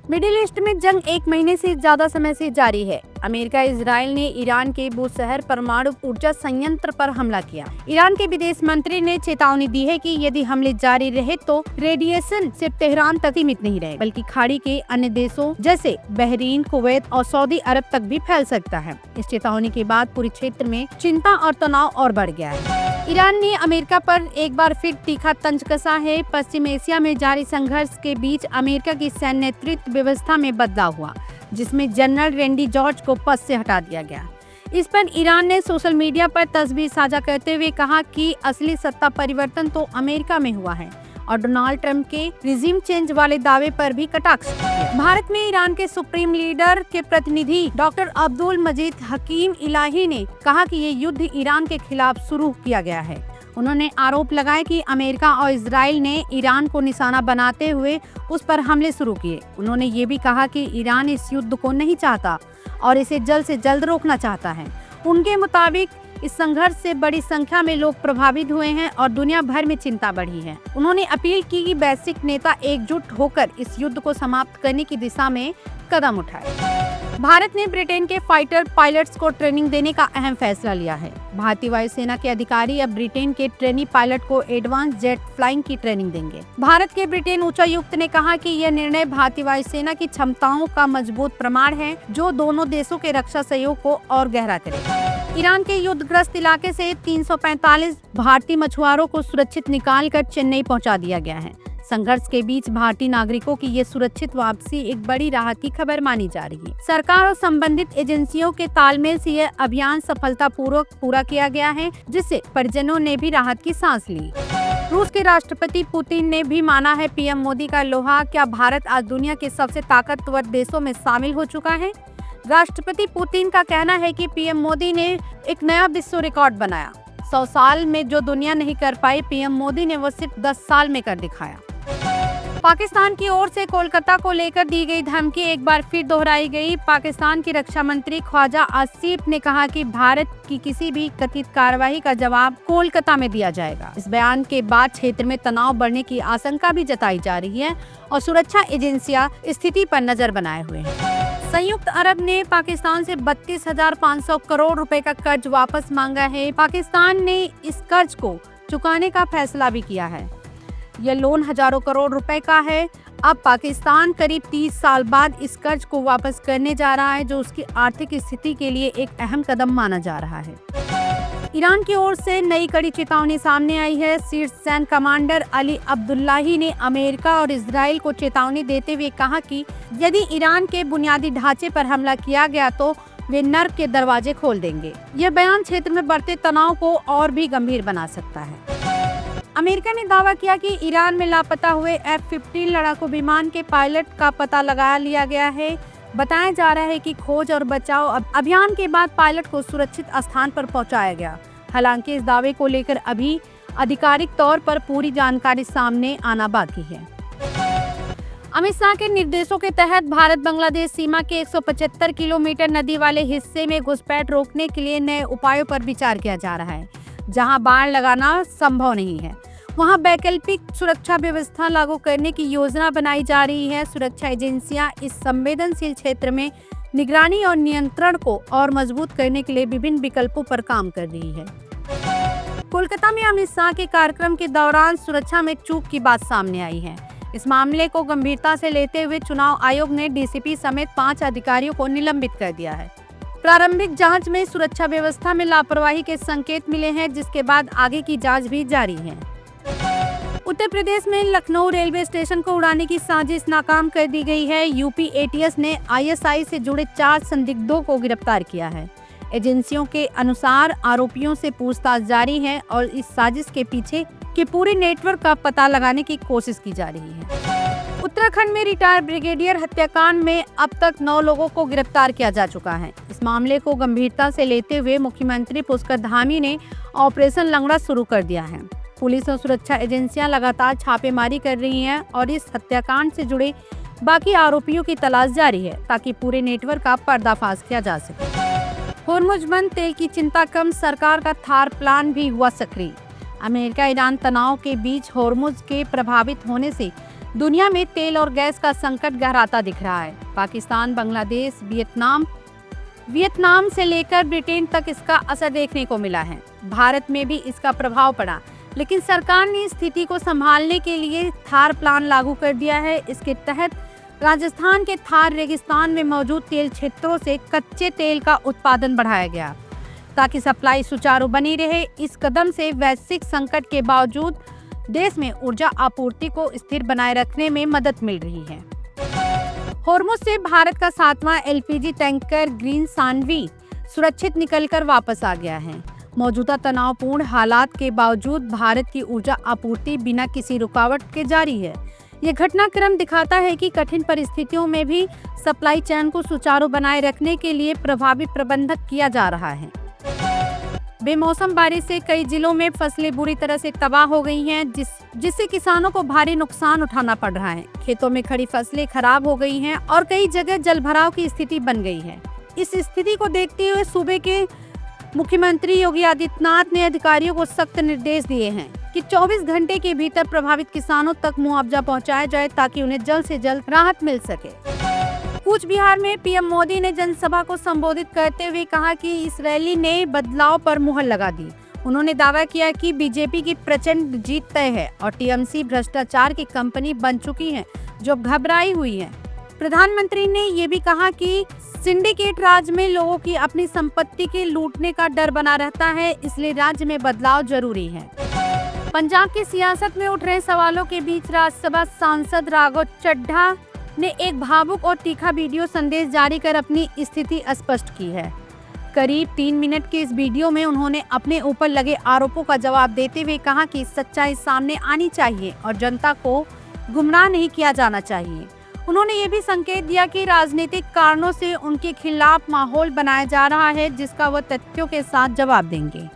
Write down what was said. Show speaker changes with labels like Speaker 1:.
Speaker 1: Middle east में जंग 1 महीने से ज्यादा समय से जारी है। अमेरिका इजराइल ने ईरान के बुशहर परमाणु ऊर्जा संयंत्र पर हमला किया। ईरान के विदेश मंत्री ने चेतावनी दी है कि यदि हमले जारी रहे तो रेडिएशन सिर्फ तेहरान तक सीमित नहीं रहे, बल्कि खाड़ी के अन्य देशों जैसे बहरीन, कुवैत और सऊदी अरब तक भी फैल सकता है। इस चेतावनी के बाद पूरे क्षेत्र में चिंता और तनाव और बढ़ गया है। ईरान ने अमेरिका पर एक बार फिर तीखा तंज कसा है। पश्चिम एशिया में जारी संघर्ष के बीच अमेरिका की सैन्य नेतृत्व व्यवस्था में बदलाव हुआ, जिसमें जनरल रैंडी जॉर्ज को पद से हटा दिया गया। इस पर ईरान ने सोशल मीडिया पर तस्वीर साझा करते हुए कहा कि असली सत्ता परिवर्तन तो अमेरिका में हुआ है और डोनाल्ड ट्रंप के रिजीम चेंज वाले दावे पर भी कटाक्ष किया। भारत में ईरान के सुप्रीम लीडर के प्रतिनिधि डॉक्टर अब्दुल मजीद हकीम इलाही ने कहा कि ये युद्ध ईरान के खिलाफ शुरू किया गया है। उन्होंने आरोप लगाया कि अमेरिका और इजराइल ने ईरान को निशाना बनाते हुए उस पर हमले शुरू किए। उन्होंने ये भी कहा कि ईरान इस युद्ध को नहीं चाहता और इसे जल्द से जल्द रोकना चाहता है। उनके मुताबिक इस संघर्ष से बड़ी संख्या में लोग प्रभावित हुए हैं और दुनिया भर में चिंता बढ़ी है। उन्होंने अपील की कि वैश्विक नेता एकजुट होकर इस युद्ध को समाप्त करने की दिशा में कदम उठाए। भारत ने ब्रिटेन के फाइटर पायलट्स को ट्रेनिंग देने का अहम फैसला लिया है। भारतीय वायुसेना के अधिकारी अब ब्रिटेन के ट्रेनी पायलट को एडवांस जेट फ्लाइंग की ट्रेनिंग देंगे। भारत के ब्रिटेन उच्चायुक्त ने कहा कि यह निर्णय भारतीय वायुसेना की क्षमताओं का मजबूत प्रमाण है, जो दोनों देशों के रक्षा सहयोग को और गहरा करेगा। ईरान के युद्धग्रस्त इलाके से 345 भारतीय मछुआरों को सुरक्षित निकालकर चेन्नई पहुंचा दिया गया है। संघर्ष के बीच भारतीय नागरिकों की ये सुरक्षित वापसी एक बड़ी राहत की खबर मानी जा रही है। सरकार और संबंधित एजेंसियों के तालमेल से यह अभियान सफलतापूर्वक पूरा किया गया है, जिससे परिजनों ने भी राहत की सांस ली। रूस के राष्ट्रपति पुतिन ने भी माना है पीएम मोदी का लोहा। क्या भारत आज दुनिया के सबसे ताकतवर देशों में शामिल हो चुका है? राष्ट्रपति पुतिन का कहना है कि पीएम मोदी ने एक नया विश्व रिकॉर्ड बनाया। 100 साल में जो दुनिया नहीं कर पाई, पीएम मोदी ने वो सिर्फ 10 साल में कर दिखाया। पाकिस्तान की ओर से कोलकाता को लेकर दी गई धमकी एक बार फिर दोहराई गई। पाकिस्तान की रक्षा मंत्री ख्वाजा आसिफ ने कहा कि भारत की किसी भी कथित कार्रवाई का जवाब कोलकाता में दिया जाएगा। इस बयान के बाद क्षेत्र में तनाव बढ़ने की आशंका भी जताई जा रही है और सुरक्षा एजेंसियां स्थिति पर नजर बनाए हुए हैं। संयुक्त अरब ने पाकिस्तान से 32,500 करोड़ रुपए का कर्ज वापस मांगा है। पाकिस्तान ने इस कर्ज को चुकाने का फैसला भी किया है। यह लोन हजारों करोड़ रुपए का है। अब पाकिस्तान करीब 30 साल बाद इस कर्ज को वापस करने जा रहा है, जो उसकी आर्थिक स्थिति के लिए एक अहम कदम माना जा रहा है। ईरान की ओर से नई कड़ी चेतावनी सामने आई है। शीर्ष सैन्य कमांडर अली अब्दुल्लाही ने अमेरिका और इजराइल को चेतावनी देते हुए कहा कि यदि ईरान के बुनियादी ढांचे पर हमला किया गया तो वे नर्क के दरवाजे खोल देंगे। यह बयान क्षेत्र में बढ़ते तनाव को और भी गंभीर बना सकता है। अमेरिका ने दावा किया कि ईरान में लापता हुए F-15 लड़ाकू विमान के पायलट का पता लगा लिया गया है। बताया जा रहा है कि खोज और बचाव अभियान के बाद पायलट को सुरक्षित स्थान पर पहुंचाया गया। हालांकि इस दावे को लेकर अभी आधिकारिक तौर पर पूरी जानकारी सामने आना बाकी है। अमित शाह के निर्देशों के तहत भारत बांग्लादेश सीमा के 175 किलोमीटर नदी वाले हिस्से में घुसपैठ रोकने के लिए नए उपायों पर विचार किया जा रहा है। जहां बाड़ लगाना संभव नहीं है, वहां वैकल्पिक सुरक्षा व्यवस्था लागू करने की योजना बनाई जा रही है। सुरक्षा एजेंसियां इस संवेदनशील क्षेत्र में निगरानी और नियंत्रण को और मजबूत करने के लिए विभिन्न विकल्पों पर काम कर रही है। कोलकाता में अमित शाह के कार्यक्रम के दौरान सुरक्षा में चूक की बात सामने आई है। इस मामले को गंभीरता से लेते हुए चुनाव आयोग ने डीसीपी समेत 5 अधिकारियों को निलंबित कर दिया है। प्रारंभिक जांच में सुरक्षा व्यवस्था में लापरवाही के संकेत मिले हैं, जिसके बाद आगे की जांच भी जारी है। उत्तर प्रदेश में लखनऊ रेलवे स्टेशन को उड़ाने की साजिश नाकाम कर दी गई है। यूपी एटीएस ने आईएसआई से जुड़े 4 संदिग्धों को गिरफ्तार किया है। एजेंसियों के अनुसार आरोपियों से पूछताछ जारी है और इस साजिश के पीछे के पूरे नेटवर्क का पता लगाने की कोशिश की जा रही है। उत्तराखंड में रिटायर्ड ब्रिगेडियर हत्याकांड में अब तक 9 लोगों को गिरफ्तार किया जा चुका है। इस मामले को गंभीरता से लेते हुए मुख्यमंत्री पुष्कर धामी ने ऑपरेशन लंगड़ा शुरू कर दिया है। पुलिस और सुरक्षा एजेंसियां लगातार छापेमारी कर रही हैं और इस हत्याकांड से जुड़े बाकी आरोपियों की तलाश जारी है, ताकि पूरे नेटवर्क का पर्दाफाश किया जा सके। होर्मुज बंद, तेल की चिंता कम, सरकार का थार प्लान भी हुआ सक्रिय। अमेरिका ईरान तनाव के बीच होर्मुज के प्रभावित होने से दुनिया में तेल और गैस का संकट गहराता दिख रहा है। पाकिस्तान, बांग्लादेश, वियतनाम से लेकर ब्रिटेन तक इसका असर देखने को मिला है। भारत में भी इसका प्रभाव पड़ा, लेकिन सरकार ने स्थिति को संभालने के लिए थार प्लान लागू कर दिया है। इसके तहत राजस्थान के थार रेगिस्तान में मौजूद तेल क्षेत्रों से कच्चे तेल का उत्पादन बढ़ाया गया ताकि सप्लाई सुचारू बनी रहे। इस कदम से वैश्विक संकट के बावजूद देश में ऊर्जा आपूर्ति को स्थिर बनाए रखने में मदद मिल रही है। होर्मुज से भारत का 7वां एलपीजी टैंकर ग्रीन सानवी सुरक्षित निकलकर वापस आ गया है। मौजूदा तनावपूर्ण हालात के बावजूद भारत की ऊर्जा आपूर्ति बिना किसी रुकावट के जारी है। यह घटनाक्रम दिखाता है कि कठिन परिस्थितियों में भी सप्लाई चेन को सुचारू बनाए रखने के लिए प्रभावी प्रबंधन किया जा रहा है। बेमौसम बारिश से कई जिलों में फसलें बुरी तरह से तबाह हो गई हैं, जिससे किसानों को भारी नुकसान उठाना पड़ रहा है। खेतों में खड़ी फसलें खराब हो गई हैं और कई जगह जलभराव की स्थिति बन गई है। इस स्थिति को देखते हुए सूबे के मुख्यमंत्री योगी आदित्यनाथ ने अधिकारियों को सख्त निर्देश दिए हैं कि 24 घंटे के भीतर प्रभावित किसानों तक मुआवजा पहुंचाया जाए ताकि उन्हें जल्द से जल्द राहत मिल सके। कूच बिहार में पीएम मोदी ने जनसभा को संबोधित करते हुए कहा कि इस रैली ने बदलाव पर मुहर लगा दी। उन्होंने दावा किया कि बीजेपी की प्रचंड जीत तय है और टीएमसी भ्रष्टाचार की कंपनी बन चुकी है जो घबराई हुई है। प्रधानमंत्री ने ये भी कहा कि सिंडिकेट राज में लोगों की अपनी संपत्ति के लूटने का डर बना रहता है, इसलिए राज्य में बदलाव जरूरी है। पंजाब की सियासत में उठ रहे सवालों के बीच राज्यसभा सांसद राघव चड्ढा ने एक भावुक और तीखा वीडियो संदेश जारी कर अपनी स्थिति स्पष्ट की है। करीब 3 मिनट के इस वीडियो में उन्होंने अपने ऊपर लगे आरोपों का जवाब देते हुए कहा कि सच्चाई सामने आनी चाहिए और जनता को गुमराह नहीं किया जाना चाहिए। उन्होंने ये भी संकेत दिया कि राजनीतिक कारणों से उनके खिलाफ माहौल बनाया जा रहा है, जिसका वो तथ्यों के साथ जवाब देंगे।